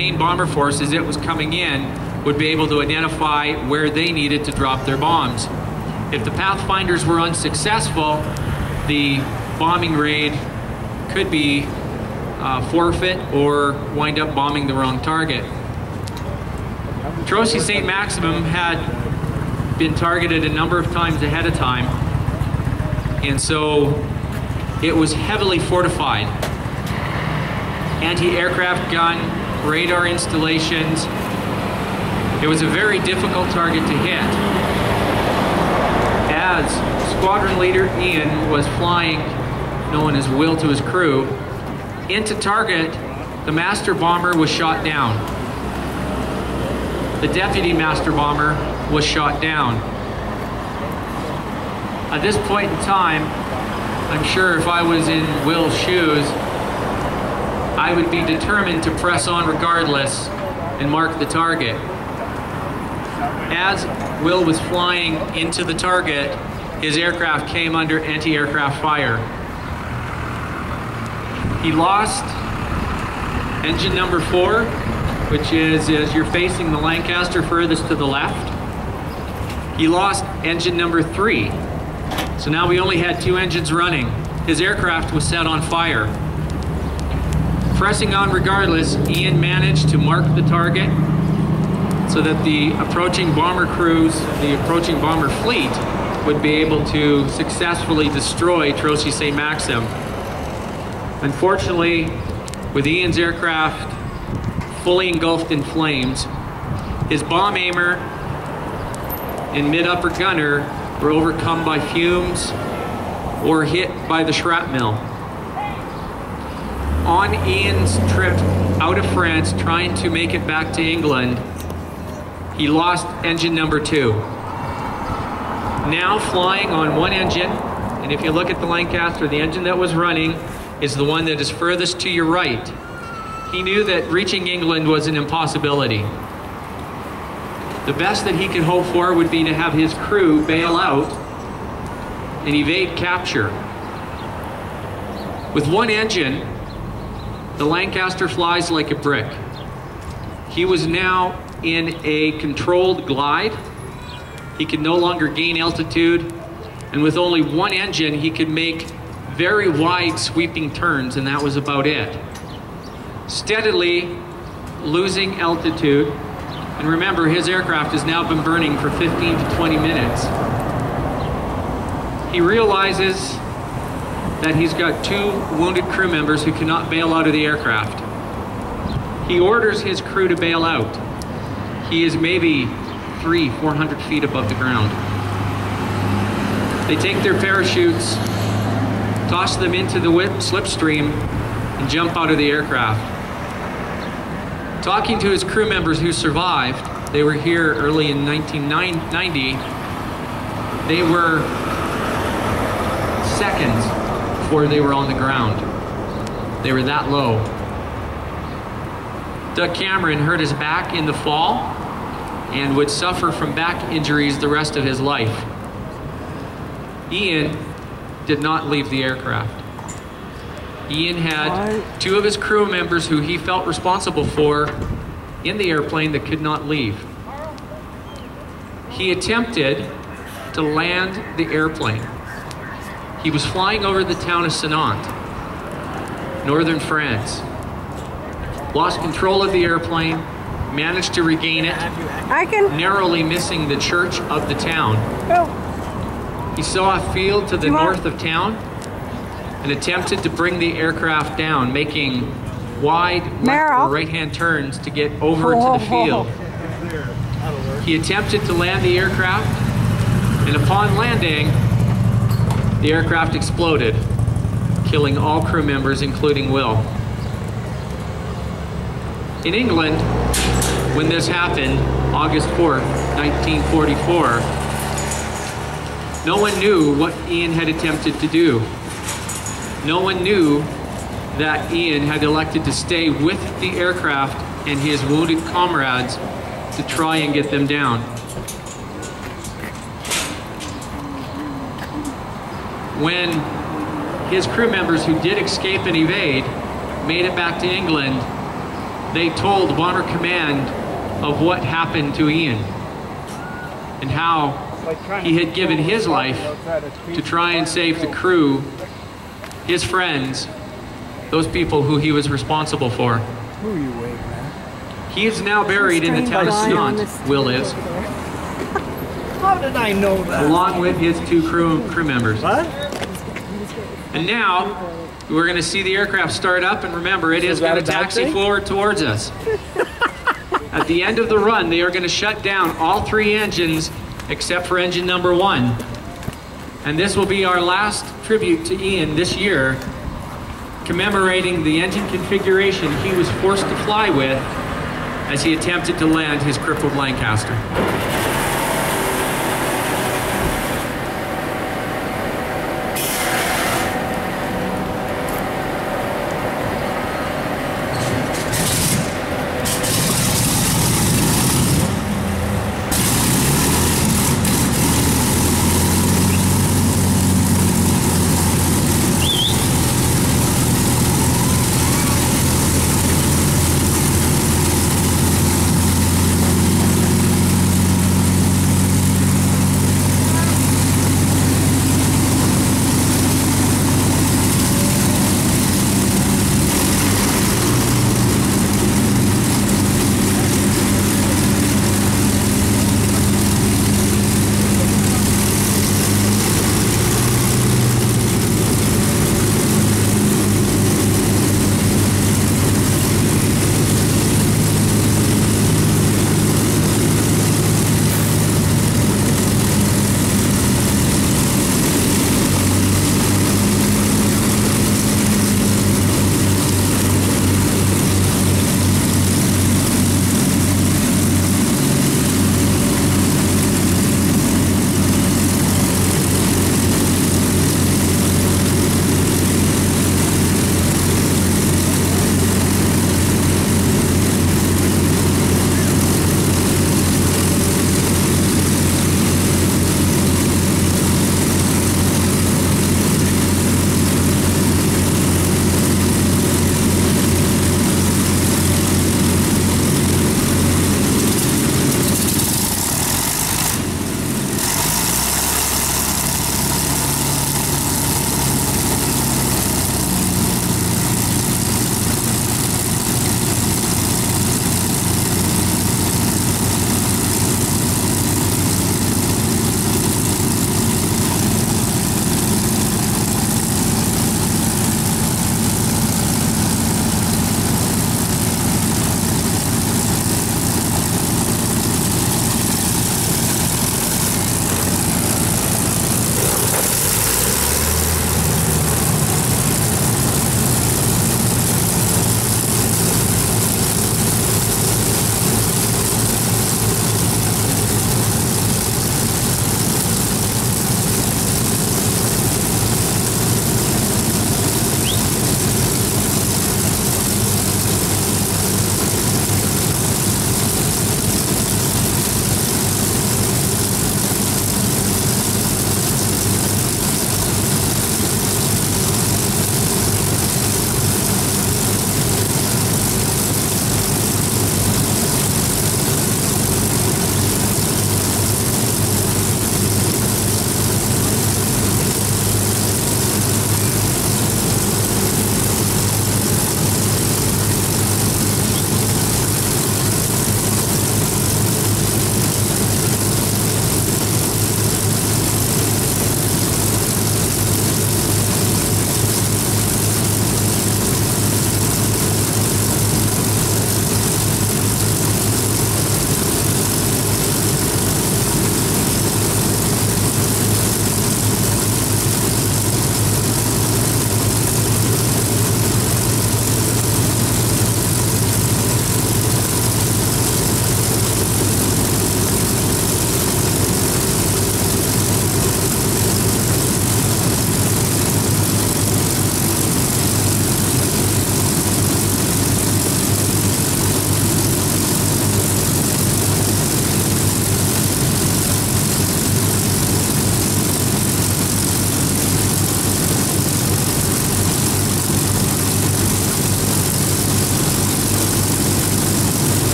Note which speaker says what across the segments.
Speaker 1: main bomber force, as it was coming in, would be able to identify where they needed to drop their bombs. If the Pathfinders were unsuccessful, the bombing raid could be forfeit or wind up bombing the wrong target. Troche St. Maximum had been targeted a number of times ahead of time, and so it was heavily fortified. Anti-aircraft gun, radar installations. It was a very difficult target to hit. As squadron leader Ian was flying, known as Will to his crew, into target, the master bomber was shot down. The deputy master bomber was shot down. At this point in time, I'm sure if I was in Will's shoes, I would be determined to press on regardless and mark the target. As Will was flying into the target, his aircraft came under anti-aircraft fire. He lost engine number 4, which is as you're facing the Lancaster furthest to the left. He lost engine number 3. So now we only had 2 engines running. His aircraft was set on fire. Pressing on regardless, Ian managed to mark the target so that the approaching bomber crews, the approaching bomber fleet, would be able to successfully destroy Troche St. Maxim. Unfortunately, with Ian's aircraft fully engulfed in flames, his bomb aimer and mid-upper gunner were overcome by fumes or hit by the shrapnel. On Ian's trip out of France, trying to make it back to England, he lost engine number 2. Now flying on 1 engine, and if you look at the Lancaster, the engine that was running is the one that is furthest to your right. He knew that reaching England was an impossibility. The best that he could hope for would be to have his crew bail out and evade capture. With 1 engine, the Lancaster flies like a brick. He was now in a controlled glide. He could no longer gain altitude, and with only 1 engine, he could make very wide sweeping turns, and that was about it. Steadily losing altitude, and remember, his aircraft has now been burning for 15 to 20 minutes. He realizes that he's got 2 wounded crew members who cannot bail out of the aircraft. He orders his crew to bail out. He is maybe 300-400 feet above the ground. They take their parachutes, toss them into the slipstream, and jump out of the aircraft. Talking to his crew members who survived, they were here early in 1990, they were seconds before they were on the ground. They were that low. Doug Cameron hurt his back in the fall and would suffer from back injuries the rest of his life. Ian did not leave the aircraft. Ian had 2 of his crew members who he felt responsible for in the airplane that could not leave. He attempted to land the airplane. He was flying over the town of Nanton, northern France. Lost control of the airplane, managed to regain it, narrowly missing the church of the town. He saw a field to the north of town and attempted to bring the aircraft down, making wide left or right-hand turns to get over to the field. He attempted to land the aircraft, and upon landing, the aircraft exploded, killing all crew members, including Will. In England, when this happened, August 4th, 1944, no one knew what Ian had attempted to do. No one knew that Ian had elected to stay with the aircraft and his wounded comrades to try and get them down. When his crew members who did escape and evade made it back to England, they told Bomber Command of what happened to Ian and how he had given his life to try and save the crew, his friends, those people who he was responsible for.
Speaker 2: Who are you waiting, man?
Speaker 1: He is now buried in the town of Snont, Will is.
Speaker 2: How did I know that?
Speaker 1: Along with his 2 crew members.
Speaker 2: What?
Speaker 1: And now, we're going to see the aircraft start up, and remember, it is going to taxi forward towards us. At the end of the run, they are going to shut down all 3 engines except for engine number 1. And this will be our last tribute to Ian this year, commemorating the engine configuration he was forced to fly with as he attempted to land his crippled Lancaster.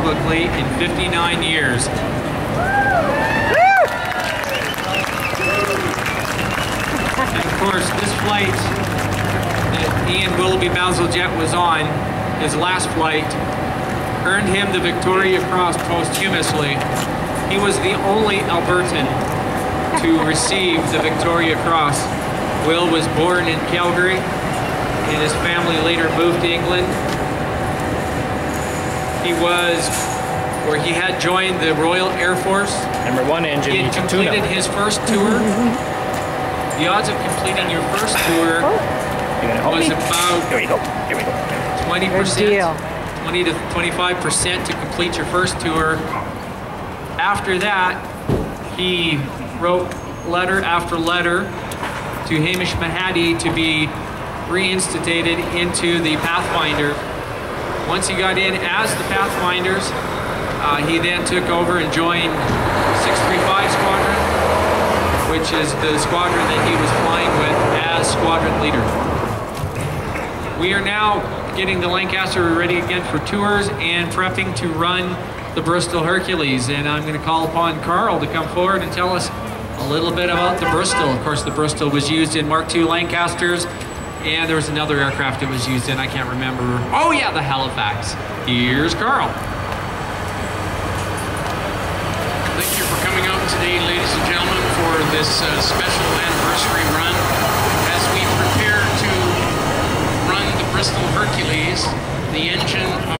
Speaker 1: publicly in 59 years. And of course, this flight that Ian Willoughby Bazalgette was on, his last flight, earned him the Victoria Cross posthumously. He was the only Albertan to receive the Victoria Cross. Will was born in Calgary, and his family later moved to England. He had joined the Royal Air Force.
Speaker 3: Number 1 engine.
Speaker 1: He had completed his first tour. The odds of completing your first tour was about 20%, 20 to 25% to complete your first tour. After that, he wrote letter after letter to Hamish Mahady to be reinstated into the Pathfinder. Once he got in as the Pathfinders, he then took over and joined 635 Squadron, which is the squadron that he was flying with as squadron leader. We are now getting the Lancaster ready again for tours and prepping to run the Bristol Hercules. And I'm going to call upon Carl to come forward and tell us a little bit about the Bristol. Of course, the Bristol was used in Mark II Lancasters, and there was another aircraft it was used in, I can't remember. Oh yeah, the Halifax. Here's Carl.
Speaker 4: Thank you for coming out today, ladies and gentlemen, for this special anniversary run. As we prepare to run the Bristol Hercules, the engine